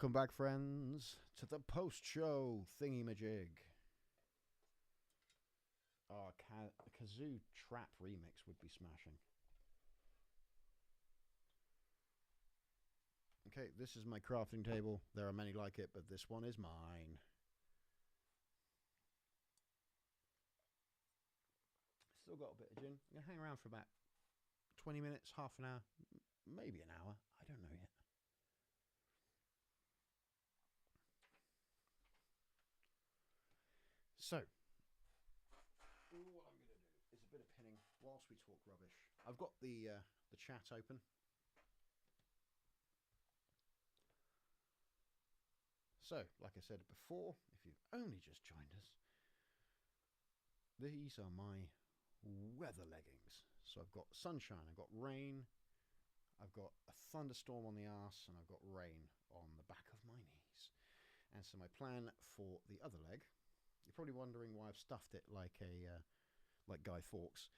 Welcome back, friends, to the post-show thingy-majig. Oh, a kazoo trap remix would be smashing. Okay, this is my crafting table. There are many like it, but this one is mine. Still got a bit of gin. I'm going to hang around for about 20 minutes, half an hour, maybe an hour. I don't know yet. So, what I'm going to do is a bit of pinning whilst we talk rubbish. I've got the chat open. So, like I said before, if you've only just joined us, these are my weather leggings. So I've got sunshine, I've got rain, I've got a thunderstorm on the arse, and I've got rain on the back of my knees. And so my plan for the other leg, you're probably wondering why I've stuffed it like Guy Fawkes.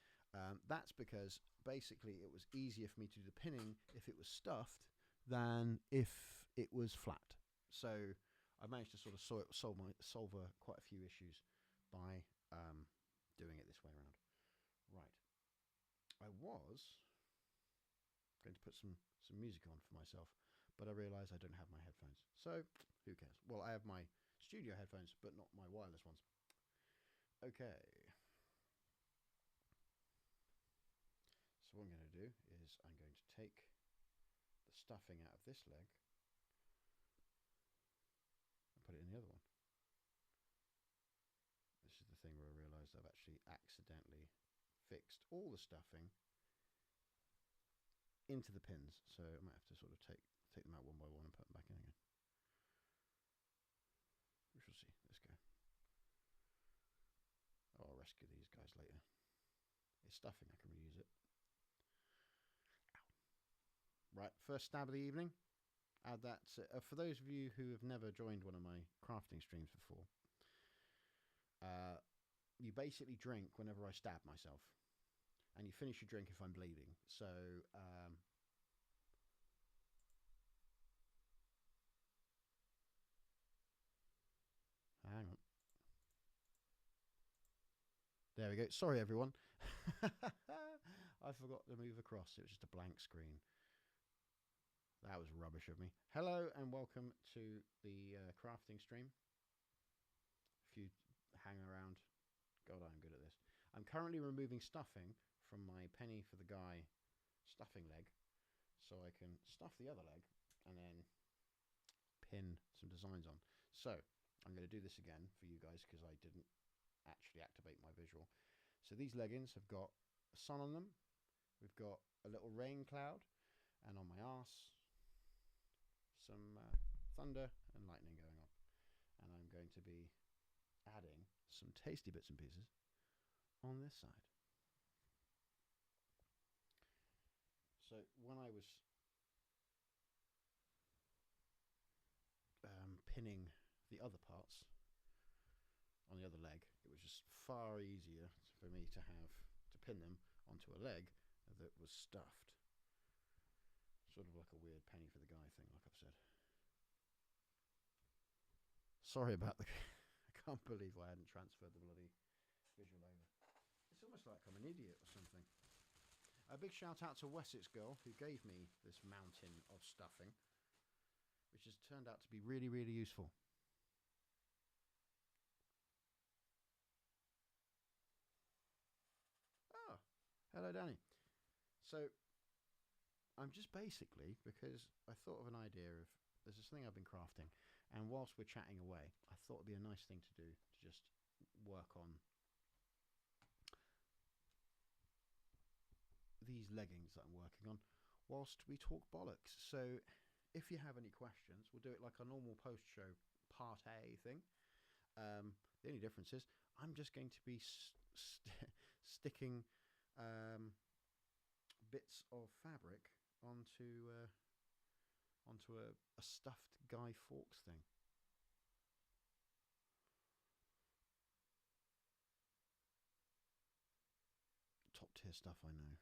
That's because basically it was easier for me to do the pinning if it was stuffed than if it was flat. So I managed to sort of solve quite a few issues by doing it this way around. Right. I was going to put some music on for myself, but I realised I don't have my headphones. So who cares? Well, I have my studio headphones, but not my wireless ones. Okay. So what I'm going to do is I'm going to take the stuffing out of this leg and put it in the other one. This is the thing where I realised I've actually accidentally fixed all the stuffing into the pins. So I might have to sort of take them out one by one and put them back in again. We shall see. Let's go. Oh, I'll rescue these guys later. It's stuffing, I can reuse it. Ow. Right, first stab of the evening. Add that. For those of you who have never joined one of my crafting streams before, you basically drink whenever I stab myself. And you finish your drink if I'm bleeding. So, hang on. There we go. Sorry, everyone. I forgot to move across. It was just a blank screen. That was rubbish of me. Hello and welcome to the crafting stream. If you hang around. God, I'm good at this. I'm currently removing stuffing from my penny for the guy stuffing leg, so I can stuff the other leg and then pin some designs on. So I'm going to do this again for you guys because I didn't actually activate my visual. So these leggings have got a sun on them. We've got a little rain cloud, and on my arse some thunder and lightning going on. And I'm going to be adding some tasty bits and pieces on this side. So when I was pinning the other parts on the other leg, it was just far easier for me to pin them onto a leg that was stuffed. Sort of like a weird penny for the guy thing, like I've said. Sorry about the... I can't believe I hadn't transferred the bloody visual over. It's almost like I'm an idiot or something. A big shout out to Wessex Girl, who gave me this mountain of stuffing, which has turned out to be really, really useful. Oh, hello, Danny. So, I'm just basically, because I thought of an idea of, there's this thing I've been crafting, and whilst we're chatting away, I thought it'd be a nice thing to do, to just work on these leggings that I'm working on whilst we talk bollocks. So if you have any questions, we'll do it like a normal post-show part A thing. The only difference is I'm just going to be sticking bits of fabric onto a stuffed Guy Fawkes thing. Top tier stuff, I know.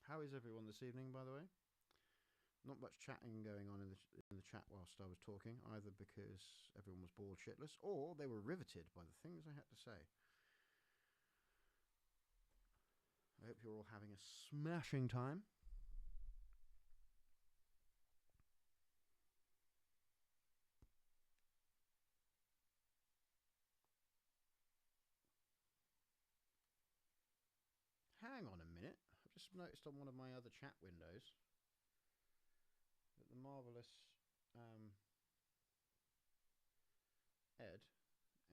How is everyone this evening, by the way? Not much chatting going on in the chat whilst I was talking, either because everyone was bored shitless or they were riveted by the things I had to say. I hope you're all having a smashing time. Hang on a minute. I've just noticed on one of my other chat windows that the marvellous Ed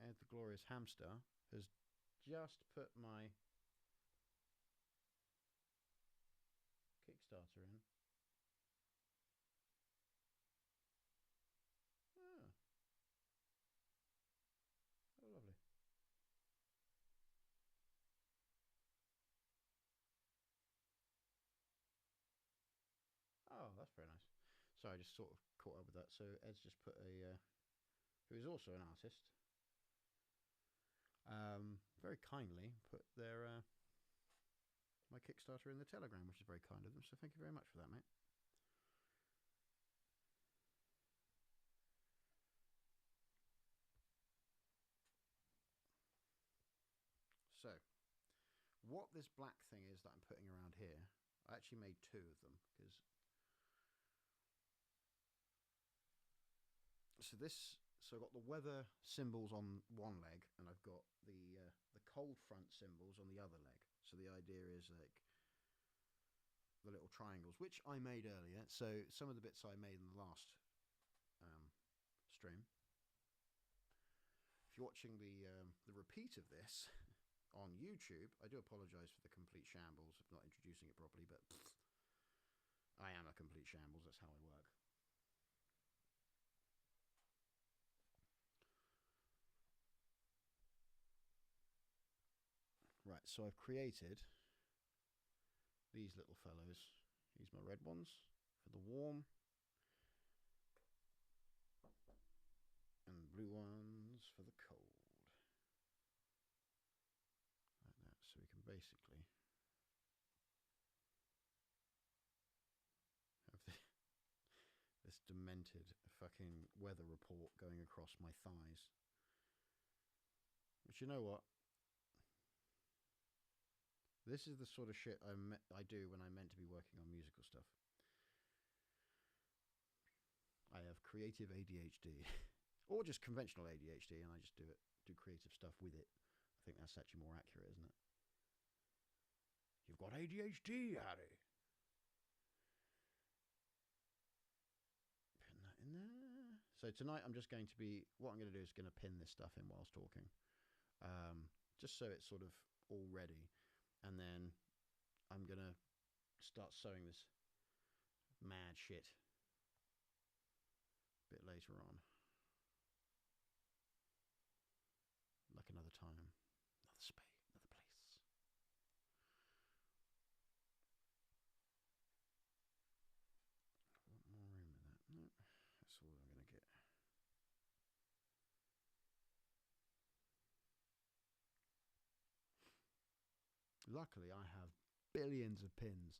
the glorious Hamstar, has just put my Kickstarter in. Ah. Oh, lovely. Oh, that's very nice. So I just sort of caught up with that. So Ed's just put a, who is also an artist, very kindly put their my Kickstarter in the Telegram, which is very kind of them. So thank you very much for that, mate. So, what this black thing is that I'm putting around here, I actually made two of them because. So I've got the weather symbols on one leg, and I've got the cold front symbols on the other leg. So the idea is like the little triangles, which I made earlier. So some of the bits I made in the last stream. If you're watching the repeat of this on YouTube, I do apologise for the complete shambles of not introducing it properly, but I am a complete shambles. That's how I work. Right, so I've created these little fellows. These are my red ones for the warm, and blue ones for the cold. Like that, so we can basically have this demented fucking weather report going across my thighs. But you know what? This is the sort of shit I do when I'm meant to be working on musical stuff. I have creative ADHD. Or just conventional ADHD, and I just do creative stuff with it. I think that's actually more accurate, isn't it? You've got ADHD, Harry. Pin that in there. So tonight I'm just going to be, what I'm going to do is going to pin this stuff in whilst talking. Just so it's sort of all ready. And then I'm going to start sewing this mad shit a bit later on. Like another time, another space, another place. I want more room in that. No, that's all I'm going to get. Luckily, I have billions of pins.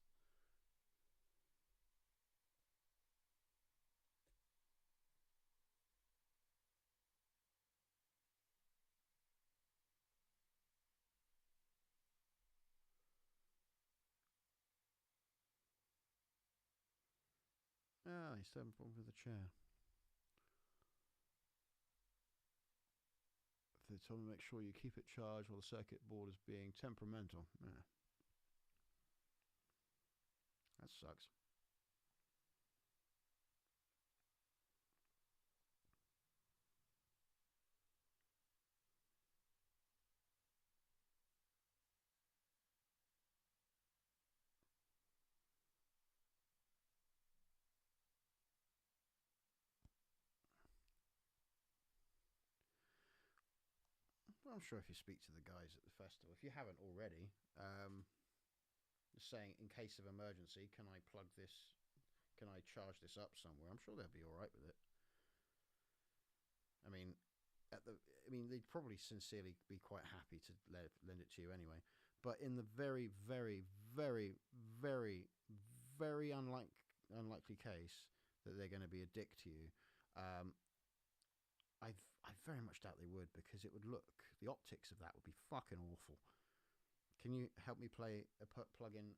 Ah, he's having a problem with the chair. They told me to make sure you keep it charged while the circuit board is being temperamental. Yeah. That sucks. Well, I'm sure if you speak to the guys at the festival, if you haven't already, just saying in case of emergency, can I plug this? Can I charge this up somewhere? I'm sure they'll be all right with it. I mean, they'd probably sincerely be quite happy to lend it to you anyway. But in the very, very, very, very, very unlikely case that they're going to be a dick to you. I very much doubt they would, because it would look, the optics of that would be fucking awful. Can you help me plug in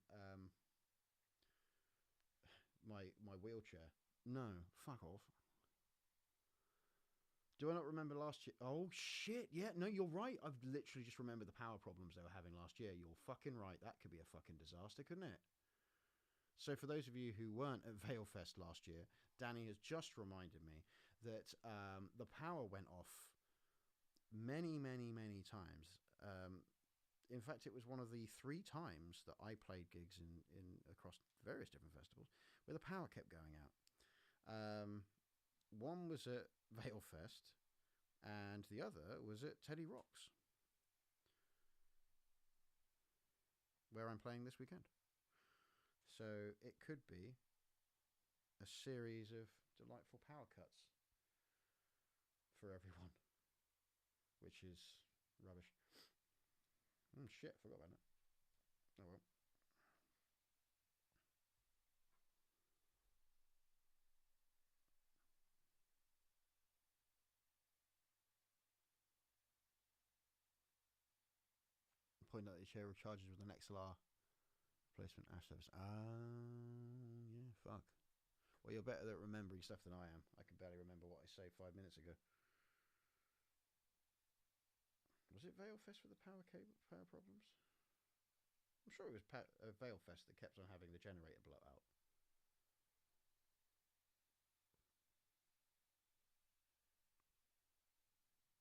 my wheelchair? No, fuck off. Do I not remember last year? Oh shit, yeah, no, you're right. I've literally just remembered the power problems they were having last year. You're fucking right. That could be a fucking disaster, couldn't it? So for those of you who weren't at Valefest last year, Danny has just reminded me that the power went off many, many, many times. In fact, it was one of the 3 times that I played gigs in across various different festivals where the power kept going out. One was at Valefest, and the other was at Teddy Rocks, where I'm playing this weekend. So it could be a series of delightful power cuts for everyone, which is rubbish. Shit, forgot about it. Oh well. Point out the chair recharges with an XLR replacement ash service. Yeah, fuck. Well, you're better at remembering stuff than I am. I can barely remember what I said 5 minutes ago. Was it Valefest with the power problems? I'm sure it was Valefest that kept on having the generator blow out.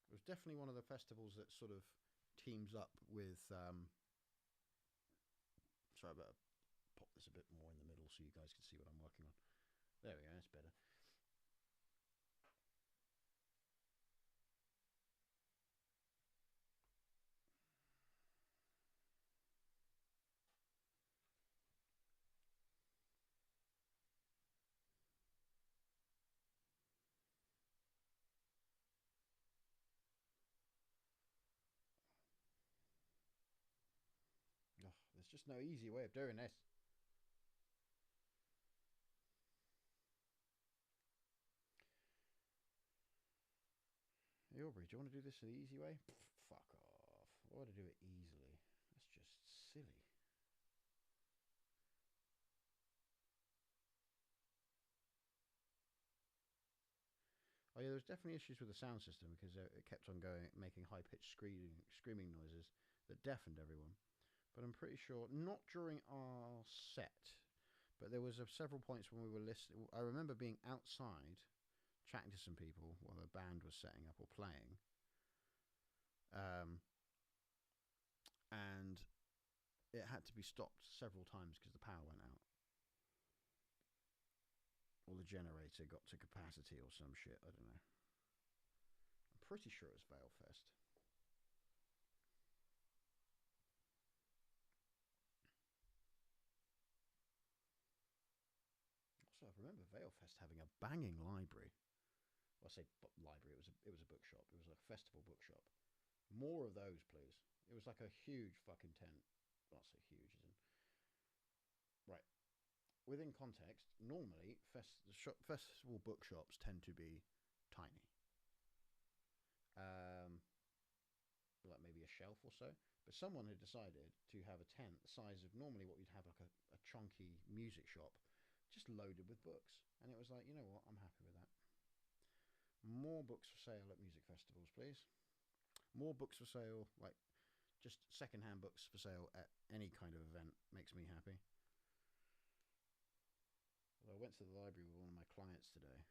It was definitely one of the festivals that sort of teams up with... sorry, I better pop this a bit more in the middle so you guys can see what I'm working on. There we go, that's better. Oh, there's just no easy way of doing this. Hey Aubrey, do you want to do this the easy way? Fuck off. Why would I do it easily? That's just silly. Oh yeah, there's definitely issues with the sound system, because it kept on making high-pitched screaming noises that deafened everyone. But I'm pretty sure, not during our set, but there was several points when we were listening. I remember being outside chatting to some people while the band was setting up or playing. And it had to be stopped several times because the power went out. Or the generator got to capacity or some shit, I don't know. I'm pretty sure it was Valefest. Also, I remember Valefest having a banging library. Well, I say library, it was a bookshop. It was a festival bookshop. More of those, please. It was like a huge fucking tent. Not so huge, isn't it? Right. Within context, normally festival bookshops tend to be tiny. Like maybe a shelf or so. But someone had decided to have a tent the size of normally what you'd have like a chunky music shop, just loaded with books. And it was like, you know what, I'm happy with that. More books for sale at music festivals, please. More books for sale, like just second-hand books for sale at any kind of event makes me happy. Although I went to the library with one of my clients today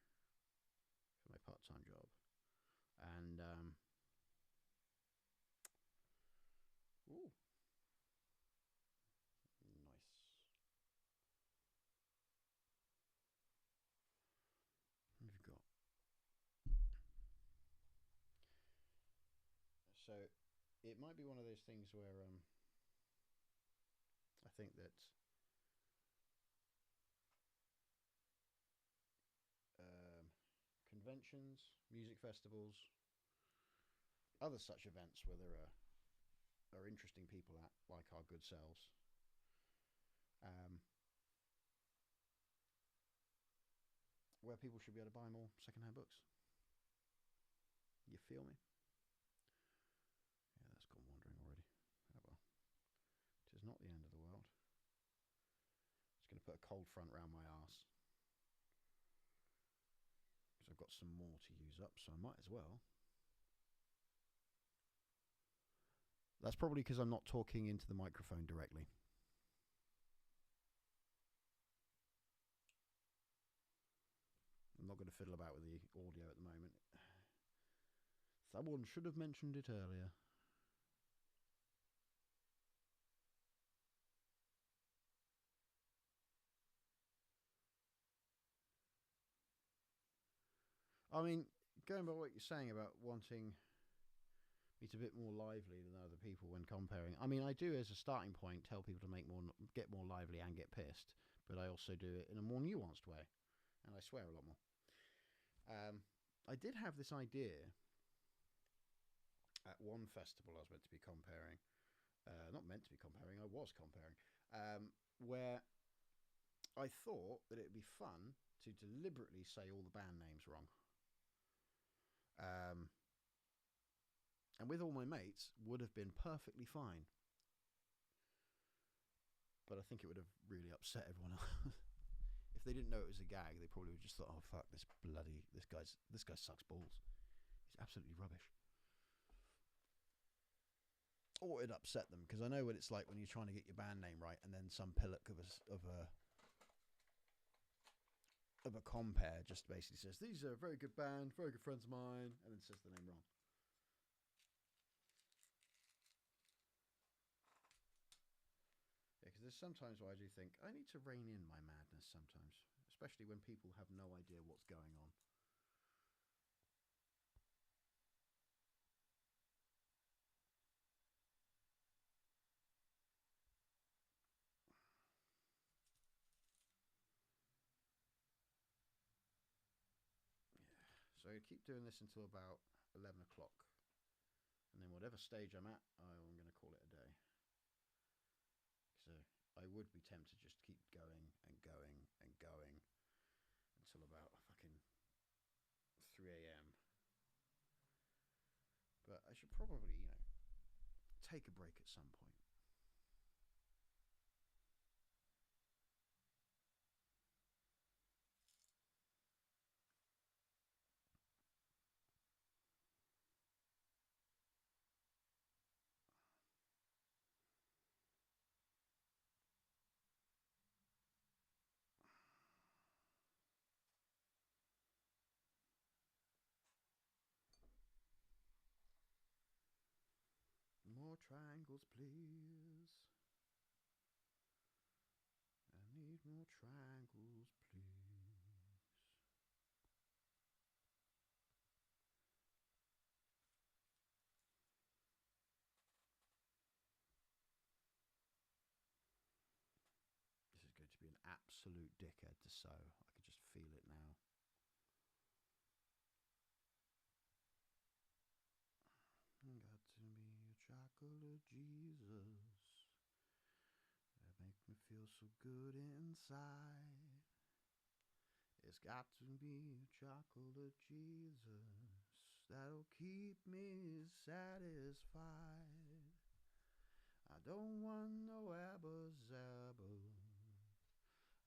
for my part-time job, and ooh, nice. What have you got? So it might be one of those things where I think that conventions, music festivals, other such events where there are interesting people at, like our good selves, um, where people should be able to buy more secondhand books. You feel me? Yeah, that's gone wandering already. Oh well. It is not the end of the world. Just going to put a cold front round my arse. Because I've got some more to use up, so I might as well. That's probably because I'm not talking into the microphone directly. I'm not going to fiddle about with the audio at the moment. Someone should have mentioned it earlier. I mean, going by what you're saying about wanting me to be a bit more lively than other people when comparing. I mean, I do as a starting point tell people to get more lively and get pissed, but I also do it in a more nuanced way, and I swear a lot more. I did have this idea at one festival I was meant to be comparing. Not meant to be comparing, I was comparing. Where I thought that it would be fun to deliberately say all the band names wrong. And with all my mates, would have been perfectly fine. But I think it would have really upset everyone else. If they didn't know it was a gag, they probably would have just thought, oh fuck, this guy sucks balls. He's absolutely rubbish. Or it'd upset them, because I know what it's like when you're trying to get your band name right and then some pillock of a compare just basically says, these are a very good band, very good friends of mine, and then says the name wrong. Yeah, because there's sometimes where I do think, I need to rein in my madness sometimes, especially when people have no idea what's going on. So I keep doing this until about 11 o'clock. And then whatever stage I'm at, I'm going to call it a day. So I would be tempted just to keep going and going and going until about fucking 3 a.m. But I should probably, take a break at some point. More triangles, please. I need more triangles, please. This is going to be an absolute dickhead to sew. I can just feel it now. Got to be a chocolate Jesus. That make me feel so good inside. It's got to be a chocolate Jesus. That'll keep me satisfied. I don't want no abba zabba.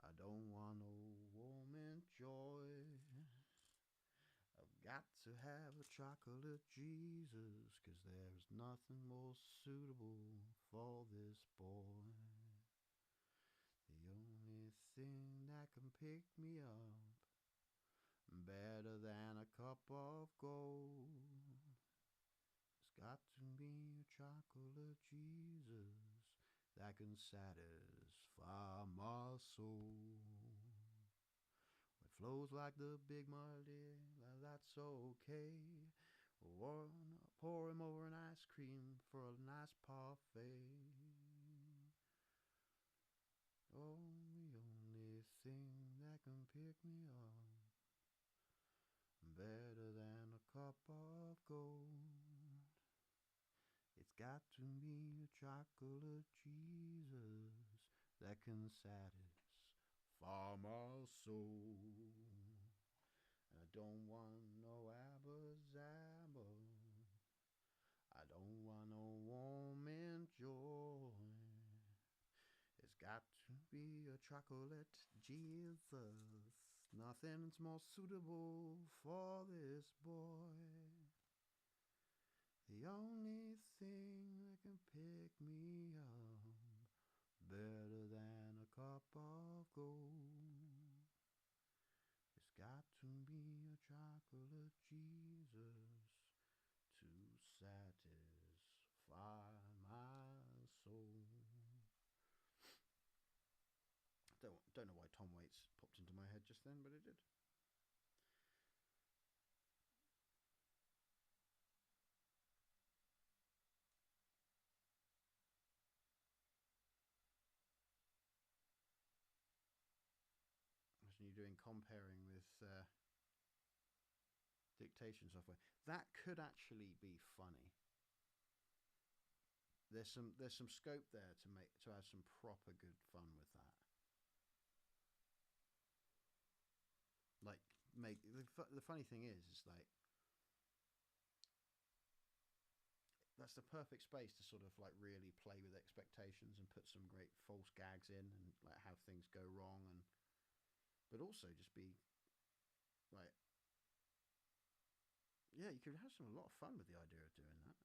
I don't want no warm and joy. I've got to have a chocolate Jesus, 'cause there's nothing more suitable for this boy. The only thing that can pick me up better than a cup of gold. It's got to be a chocolate Jesus that can satisfy my soul. It flows like the big muddy, that's okay. Pour him over an ice cream for a nice parfait. Oh, the only thing that can pick me up better than a cup of gold. It's got to be a chocolate Jesus that can satisfy my soul. And I don't want no abba-zabba. I don't want no warm and joy. It's got to be a chocolate Jesus. Nothing's more suitable for this boy. The only thing that can pick me up better than a cup of gold. It's got to be a chocolate Jesus to satisfy my soul. Don't know why Tom Waits popped into my head just then, but it did. Imagine you doing comparing with dictation software. That could actually be funny. There's some scope there to have some proper good fun with that. Like, the funny thing is like, that's the perfect space to sort of like really play with expectations and put some great false gags in and like have things go wrong, and but also just be like, yeah, you could have a lot of fun with the idea of doing that.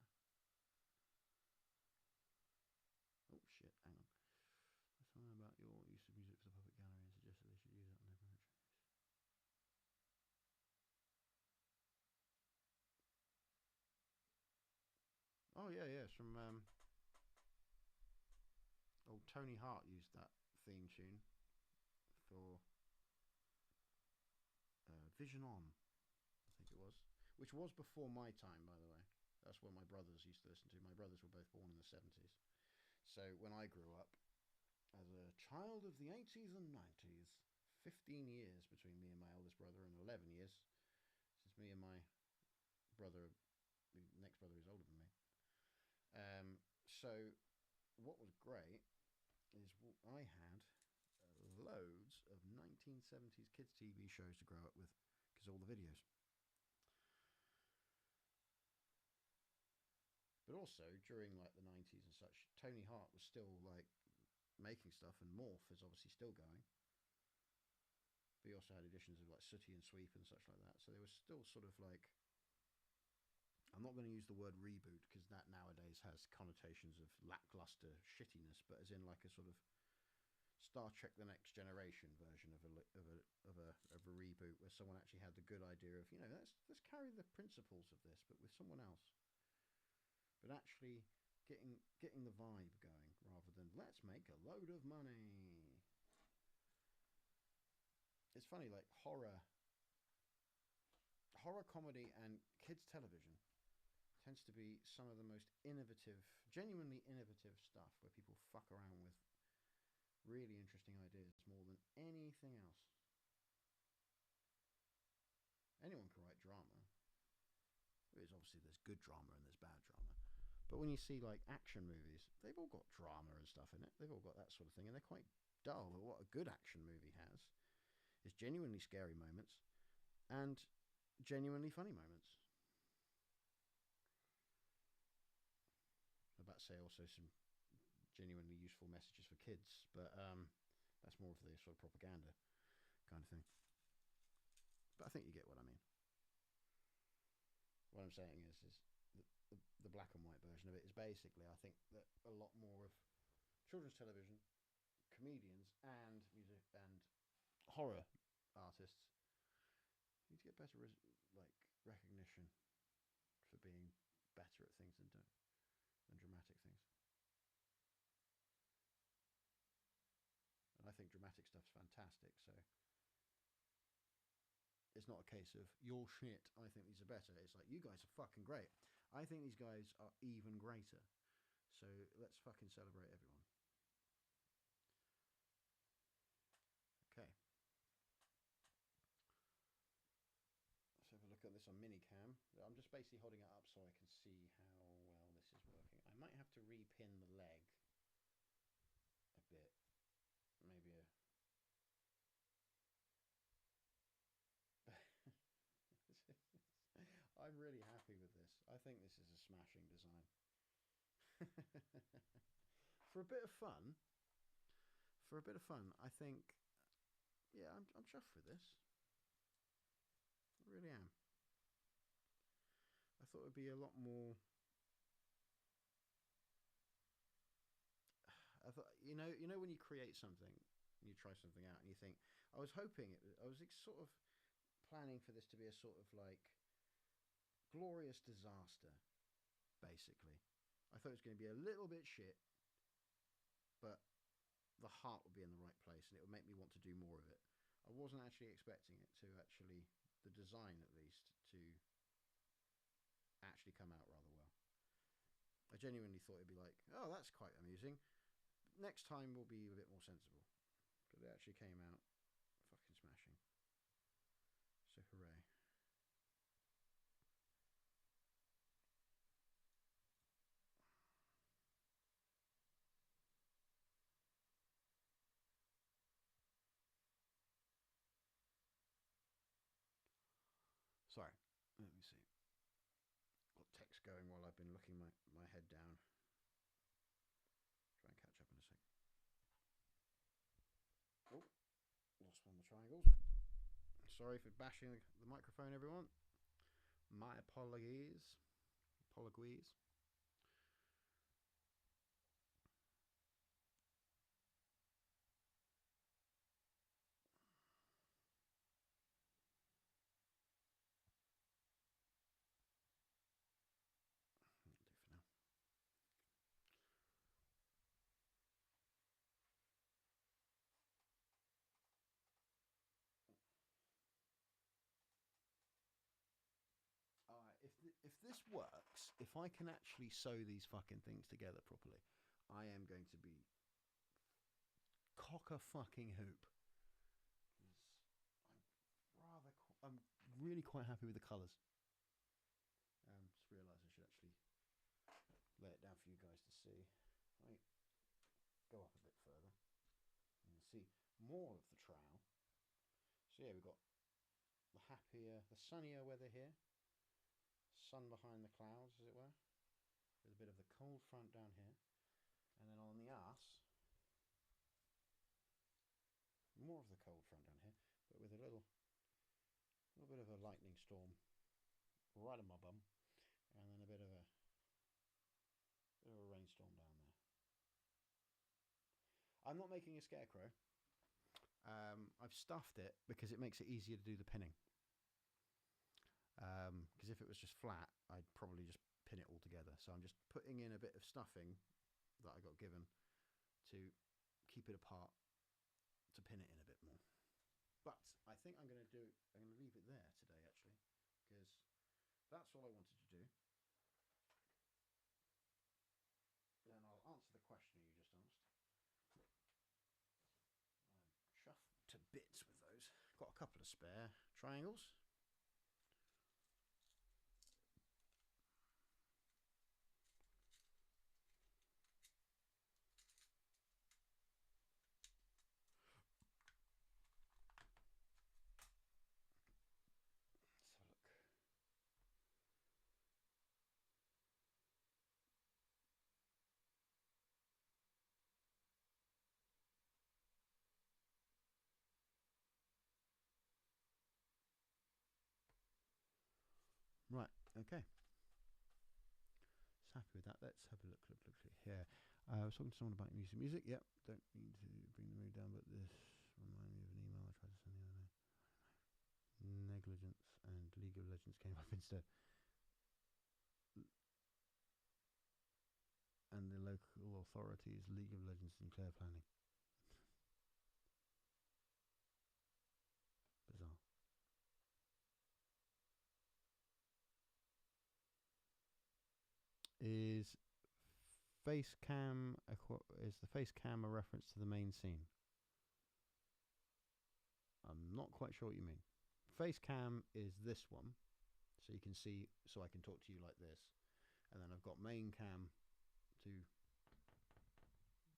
Oh shit, hang on. Something about your use of music for the public gallery and suggested they should use it on their merchandise. Oh yeah, it's from Tony Hart used that theme tune for Vision On, I think it was, which was before my time, by the way. That's what my brothers used to listen to. My brothers were both born in the 70s, so when I grew up as a child of the 80s and 90s, 15 years between me and my eldest brother, and 11 years since me and my brother, the next brother, is older than me. So what was great is I had loads of 1970s kids TV shows to grow up with because all the videos. But also during like the 90s and such, Tony Hart was still like making stuff, and Morph is obviously still going. But he also had editions of like Sooty and Sweep and such like that. So there was still sort of like, I'm not going to use the word reboot because that nowadays has connotations of lackluster shittiness, but as in like a sort of Star Trek: The Next Generation version of a reboot, where someone actually had the good idea of, let's carry the principles of this, but with someone else. But actually getting the vibe going rather than let's make a load of money. It's funny, like horror comedy and kids television tends to be some of the most innovative, genuinely innovative stuff, where people fuck around with really interesting ideas more than anything else. Anyone can write drama. There's good drama and there's bad drama. But when you see like action movies, they've all got drama and stuff in it. They've all got that sort of thing, and they're quite dull. But what a good action movie has is genuinely scary moments and genuinely funny moments. I'm about to say also some genuinely useful messages for kids, but that's more of the sort of propaganda kind of thing. But I think you get what I mean. What I'm saying is the black and white version of it is basically, I think that a lot more of children's television, comedians and music and horror artists need to get better recognition for being better at things than dramatic things. And I think dramatic stuff's fantastic, so it's not a case of you're shit, I think these are better. It's like, you guys are fucking great. I think these guys are even greater. So let's fucking celebrate everyone. Okay. Let's have a look at this on minicam. I'm just basically holding it up so I can see how well this is working. I might have to repin the leg a bit I'm really happy with this. I think this is a smashing design. For a bit of fun, I think, yeah, I'm chuffed with this. I really am. I thought it would be a lot more. I thought, you know when you create something, you try something out, and you think, I was hoping I was sort of planning for this to be a sort of like glorious disaster, basically. I thought it was going to be a little bit shit, but the heart would be in the right place, and it would make me want to do more of it. I wasn't actually expecting it to actually, the design at least, to actually come out rather well. I genuinely thought it'd be like, oh, that's quite amusing. Next time we'll be a bit more sensible. But it actually came out fucking smashing. So hooray. Sorry, let me see. Got text going while I've been looking my head down. Try and catch up in a sec. Oh, lost one of the triangles. Sorry for bashing the microphone, everyone. My apologies. Apologies. That'll do for now. Alright, if this works, if I can actually sew these fucking things together properly, I am going to be cock a fucking hoop. I'm really quite happy with the colours. Just realised I should actually lay it down for you guys to see. If I go up a bit further, you can see more of the trowel. So yeah, we've got the happier, the sunnier weather here. Sun behind the clouds, as it were. With a bit of the cold front down here. And then on the arse, more of the cold front down here, but with a little bit of a lightning storm right on my bum, and then a bit of a rainstorm down there. I'm not making a scarecrow. I've stuffed it because it makes it easier to do the pinning. Because if it was just flat, I'd probably just pin it all together. So I'm just putting in a bit of stuffing that I got given to keep it apart, to pin it in a bit more. But I think I'm going to leave it there today, actually, because that's all I wanted to do. Then I'll answer the question you just asked. I'm chuffed to bits with those. Got a couple of spare triangles. Right, okay. Just happy with that. Let's have a look here. I was talking to someone about music. Yep, don't mean to bring the mood down, but this reminded me of an email I tried to send the other day. Negligence and League of Legends came up instead. And the local authorities, League of Legends Sinclair planning. Bizarre. Is the face cam a reference to the main scene? I'm not quite sure what you mean. Face cam is this one, so you can see, so I can talk to you like this, and then I've got main cam to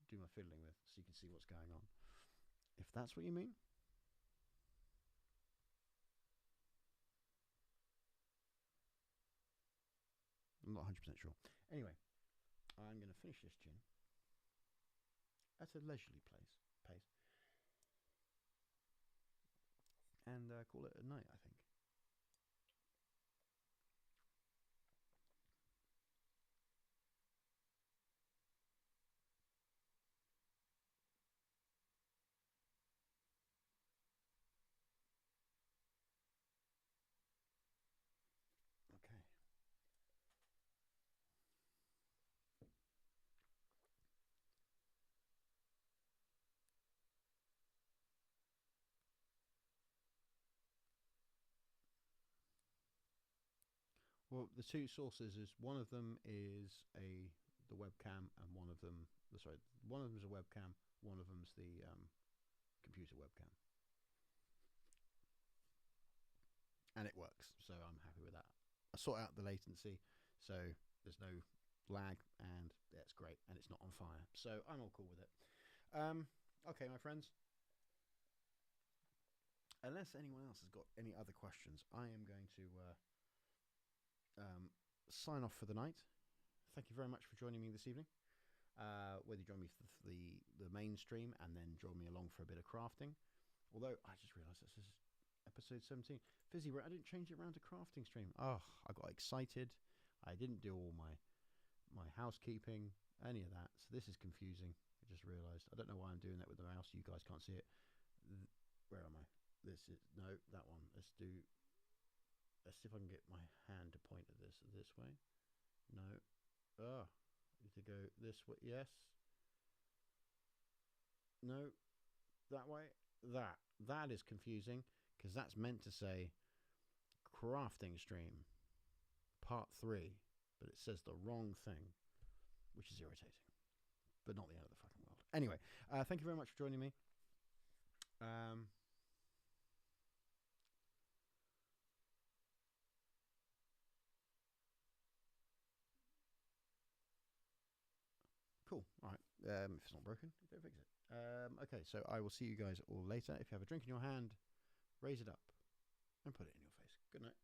do my fiddling with, so you can see what's going on. If that's what you mean. I'm not 100% sure. Anyway, I'm going to finish this gin at a leisurely pace, and call it a night, I think. Okay. Well, the two sources is one of them is the webcam, and one of them, sorry, one of them is a webcam, one of them's the computer webcam, and it works. So I'm happy with that. I sort out the latency, so there's no lag, and that's great, and it's not on fire. So I'm all cool with it. Okay, my friends. Unless anyone else has got any other questions, I am going to sign off for the night. Thank you very much for joining me this evening. Whether you join me for the main stream and then join me along for a bit of crafting. Although I just realised this is episode 17. Fizzy, I didn't change it around to crafting stream. Oh, I got excited. I didn't do all my housekeeping, any of that. So this is confusing. I just realised. I don't know why I'm doing that with the mouse. You guys can't see it. Where am I? This is no, that one. Let's see if I can get my hand to point at this way. No. Need to go this way. Yes. No. That way. That is confusing, because that's meant to say crafting stream part 3, but it says the wrong thing, which is irritating, but not the end of the fucking world. Anyway, thank you very much for joining me. Cool. All right. If it's not broken, don't fix it. Okay, so I will see you guys all later. If you have a drink in your hand, raise it up and put it in your face. Good night.